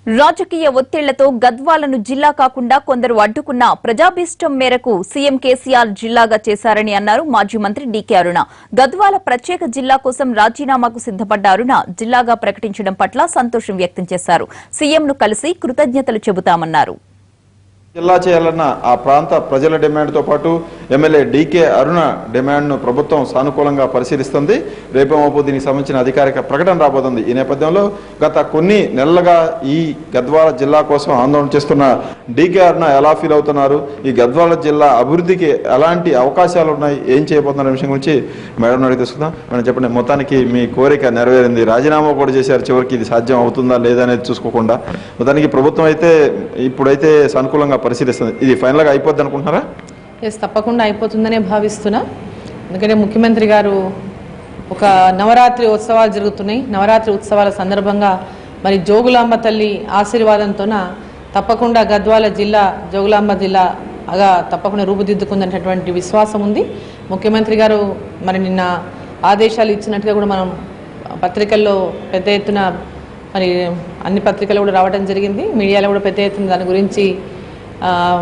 రాజకీయ ఒత్తిళ్లతో గద్వాలను జిల్లా కాకుండా కొందరు అడ్డుకున్న ప్రజాభీష్టం మేరకు సీఎం కేసీఆర్ జిల్లాగా చేశారని అన్నారు మాజీ మంత్రి డీకే అరుణ. గద్వాల ప్రత్యేక జిల్లా కోసం రాజీనామాకు సిద్దపడ్డ అరుణ జిల్లాగా ప్రకటించడం పట్ల సంతోషం వ్యక్తం చేశారు. సీఎంను కలిసి కృతజ్ఞతలు చెబుతామన్నారు. జిల్లా చేయాలన్న ఆ ప్రాంత ప్రజల డిమాండ్తో పాటు ఎమ్మెల్యే డీకే అరుణ డిమాండ్ను ప్రభుత్వం సానుకూలంగా పరిశీలిస్తుంది. రేపేమోపు దీనికి సంబంధించిన అధికారిక ప్రకటన రాబోతుంది. ఈ నేపథ్యంలో గత కొన్ని నెలలుగా ఈ గద్వాల జిల్లా కోసం ఆందోళన చేస్తున్న డీకే అరుణ ఎలా ఫీల్ అవుతున్నారు, ఈ గద్వాల జిల్లా అభివృద్ధికి ఎలాంటి అవకాశాలు ఉన్నాయి, ఏం చేయబోతున్న విషయం గురించి మేడం అడిగి తెలుసుకుందాం. మేడం చెప్పండి, మొత్తానికి మీ కోరిక నెరవేరింది, రాజీనామా కూడా చేశారు, చివరికి ఇది సాధ్యం అవుతుందా లేదా అనేది చూసుకోకుండా మొత్తానికి ప్రభుత్వం అయితే ఇప్పుడైతే సానుకూలంగా పరిశీలిస్తుంది. ఇది ఫైనల్ గా అయిపోద్ది అనుకుంటున్నారా? తప్పకుండా అయిపోతుందనే భావిస్తున్నా. ఎందుకంటే ముఖ్యమంత్రి గారు ఒక నవరాత్రి ఉత్సవాలు జరుగుతున్నాయి. నవరాత్రి ఉత్సవాల సందర్భంగా మరి జోగులాంబ తల్లి ఆశీర్వాదంతోన తప్పకుండా గద్వాల జిల్లా జోగులాంబ జిల్లాగా తప్పకుండా రూపుదిద్దుకుందనేటటువంటి విశ్వాసం ఉంది. ముఖ్యమంత్రి గారు మరి నిన్న ఆదేశాలు ఇచ్చినట్టుగా కూడా మనం పత్రికల్లో పెద్ద ఎత్తున మరి అన్ని పత్రికలు కూడా రావడం జరిగింది, మీడియాలో కూడా పెద్ద ఎత్తున దాని గురించి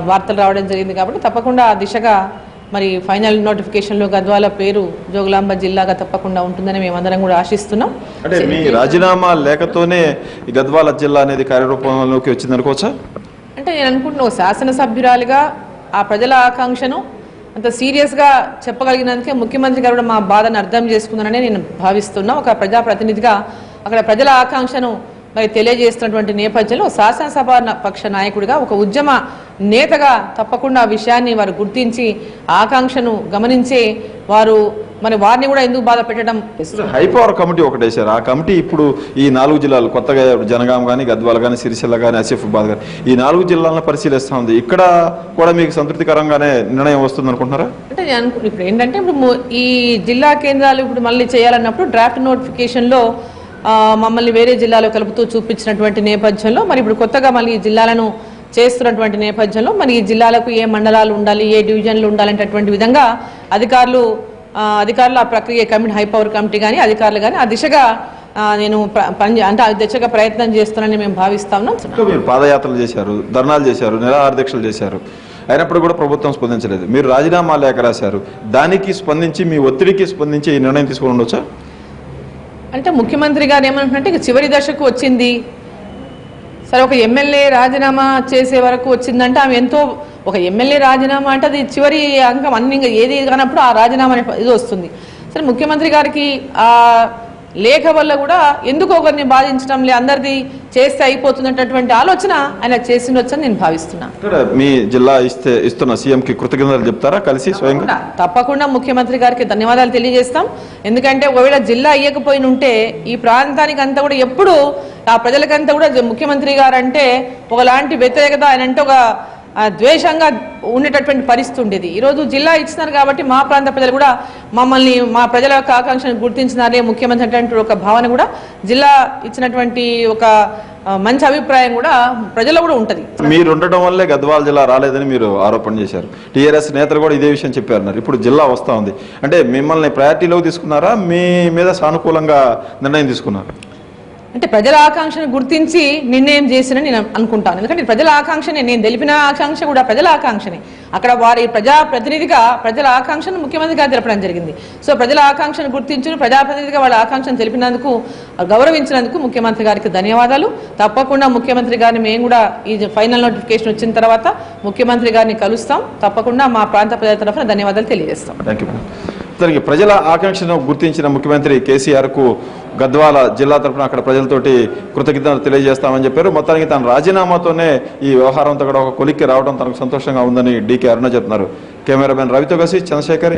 వార్తలు రావడం జరిగింది. కాబట్టి తప్పకుండా ఆ దిశగా మరి ఫైనల్ నోటిఫికేషన్లో గద్వాల పేరు జోగులాంబ జిల్లాగా తప్పకుండా ఉంటుందని మేమందరం కూడా ఆశిస్తున్నాం. అంటే మీ రాజీనామా లేఖతోనే ఈ గద్వాల జిల్లా అనేది కార్యరూపంలోకి వచ్చింది అనుకోవచ్చా? అంటే నేను అనుకుంటున్నా శాసనసభ్యురాలుగా ఆ ప్రజల ఆకాంక్షను అంత సీరియస్గా చెప్పగలిగినందుకే ముఖ్యమంత్రి గారు కూడా మా బాధను అర్థం చేసుకున్నారని నేను భావిస్తున్నా. ఒక ప్రజాప్రతినిధిగా అక్కడ ప్రజల ఆకాంక్షను మరి తెలియజేస్తున్నటువంటి నేపథ్యంలో శాసనసభ పక్ష నాయకుడిగా ఒక ఉద్యమ నేతగా తప్పకుండా ఆ విషయాన్ని వారు గుర్తించి ఆకాంక్షను గమనించే వారు మరి వారిని కూడా ఎందుకు బాధ పెట్టడం. హైపవర్ కమిటీ ఒకటి వేశారు. ఆ కమిటీ ఇప్పుడు ఈ 4 జిల్లాలు కొత్తగా జనగాం కానీ, గద్వాల కానీ, సిరిసిల్ల కానీ, ఆసిఫాబాద్ కానీ ఈ 4 జిల్లాలను పరిశీలిస్తూ ఉంది. ఇక్కడ కూడా మీకు సంతృప్తికరంగానే నిర్ణయం వస్తుంది అనుకుంటున్నారా? అంటే నేను అనుకుంటున్నా ఇప్పుడు ఏంటంటే ఇప్పుడు ఈ జిల్లా కేంద్రాలు ఇప్పుడు మళ్ళీ చేయాలన్నప్పుడు డ్రాఫ్ట్ నోటిఫికేషన్లో మమ్మల్ని వేరే జిల్లాలో కలుపుతూ చూపించినటువంటి నేపథ్యంలో మరి ఇప్పుడు కొత్తగా మళ్ళీ ఈ జిల్లాలను చేస్తున్నటువంటి నేపథ్యంలో మరి ఈ జిల్లాలకు ఏ మండలాలు ఉండాలి, ఏ డివిజన్లు ఉండాలనేటటువంటి విధంగా అధికారులు ఆ ప్రక్రియ కమిటీ హైపవర్ కమిటీ కానీ అధికారులు కానీ ఆ దిశగా నేను అంటే ఆ దిశగా ప్రయత్నం చేస్తున్నానని మేము భావిస్తాము. మీరు పాదయాత్రలు చేశారు, ధర్నాలు చేశారు, నిరాహార దీక్షలు చేశారు, అయినప్పుడు కూడా ప్రభుత్వం స్పందించలేదు. మీరు రాజీనామా లేఖ రాశారు, దానికి స్పందించి మీ ఒత్తిడికి స్పందించి ఈ నిర్ణయం తీసుకుని ఉండొచ్చా? అంటే ముఖ్యమంత్రి గారు ఏమంటున్నట్టే చివరి దశకు వచ్చింది సరే, ఒక ఎమ్మెల్యే రాజీనామా చేసే వరకు వచ్చిందంటే ఆమె ఎంతో ఒక ఎమ్మెల్యే రాజీనామా అంటే అది చివరి అంకం, అన్ని ఇంకా ఏది కానప్పుడు ఆ రాజీనామా ఇది వస్తుంది. సరే, ముఖ్యమంత్రి గారికి ఆ లేఖ వల్ల కూడా ఎందుకు ఒకరిని బాధించడం లే, అందరిది చేస్తే అయిపోతున్నటువంటి ఆలోచన ఆయన చేసిండొచ్చని నేను భావిస్తున్నాను. మీ జిల్లా ఇస్తున్న సీఎంకి కృతజ్ఞతలు చెప్తారా కలిసి స్వయంగా? తప్పకుండా ముఖ్యమంత్రి గారికి ధన్యవాదాలు తెలియజేస్తాం. ఎందుకంటే ఒకవేళ జిల్లా ఇయ్యకపోయిన ఉంటే ఈ ప్రాంతానికి అంతా కూడా ఎప్పుడు ఆ ప్రజలకంతా కూడా ముఖ్యమంత్రి గారు అంటే ఒకలాంటి వ్యతిరేకత, ఆయన అంటే ఒక ద్వేషంగా ఉండేటటువంటి పరిస్థితి ఉండేది. ఈరోజు జిల్లా ఇచ్చినారు కాబట్టి మా ప్రాంత ప్రజలు కూడా మమ్మల్ని మా ప్రజల యొక్క ఆకాంక్షను గుర్తించినారే ముఖ్యమంత్రి అంటే ఒక భావన కూడా జిల్లా ఇచ్చినటువంటి ఒక మంచి అభిప్రాయం కూడా ప్రజల్లో కూడా ఉంటుంది. మీరు ఉండటం వల్లే గద్వాల జిల్లా రాలేదని మీరు ఆరోపణ చేశారు. టీఆర్ఎస్ నేతలు కూడా ఇదే విషయం చెప్పారు. ఇప్పుడు జిల్లా వస్తూ ఉంది అంటే మిమ్మల్ని ప్రయారిటీలోకి తీసుకున్నారా, మీ మీద సానుకూలంగా నిర్ణయం తీసుకున్నారా? అంటే ప్రజల ఆకాంక్షను గుర్తించి నిర్ణయం చేసినని నేను అనుకుంటాను. ఎందుకంటే ప్రజల ఆకాంక్షనే, నేను తెలిపిన ఆకాంక్ష కూడా ప్రజల ఆకాంక్షనే. అక్కడ వారి ప్రజాప్రతినిధిగా ప్రజల ఆకాంక్షను ముఖ్యమంత్రి గారు తెలపడం జరిగింది. సో ప్రజల ఆకాంక్షను గుర్తించి ప్రజాప్రతినిధిగా వాళ్ళ ఆకాంక్షను తెలిపినందుకు, గౌరవించినందుకు ముఖ్యమంత్రి గారికి ధన్యవాదాలు. తప్పకుండా ముఖ్యమంత్రి గారిని మేము కూడా ఈ ఫైనల్ నోటిఫికేషన్ వచ్చిన తర్వాత ముఖ్యమంత్రి గారిని కలుస్తాం. తప్పకుండా మా ప్రాంత ప్రజల తరఫున ధన్యవాదాలు తెలియజేస్తాం. ప్రజల ఆకాంక్షను గుర్తించిన ముఖ్యమంత్రి కేసీఆర్ కు గద్వాల జిల్లా తరఫున అక్కడ ప్రజలతోటి కృతజ్ఞతలు తెలియజేస్తామని చెప్పారు. మొత్తానికి తన రాజీనామాతోనే ఈ వ్యవహారం అంతా కూడా ఒక కొలిక్కి రావడం తనకు సంతోషంగా ఉందని డీకే అరుణ చెప్తున్నారు. కెమెరామెన్ రవితో కలిసి చంద్రశేఖర్.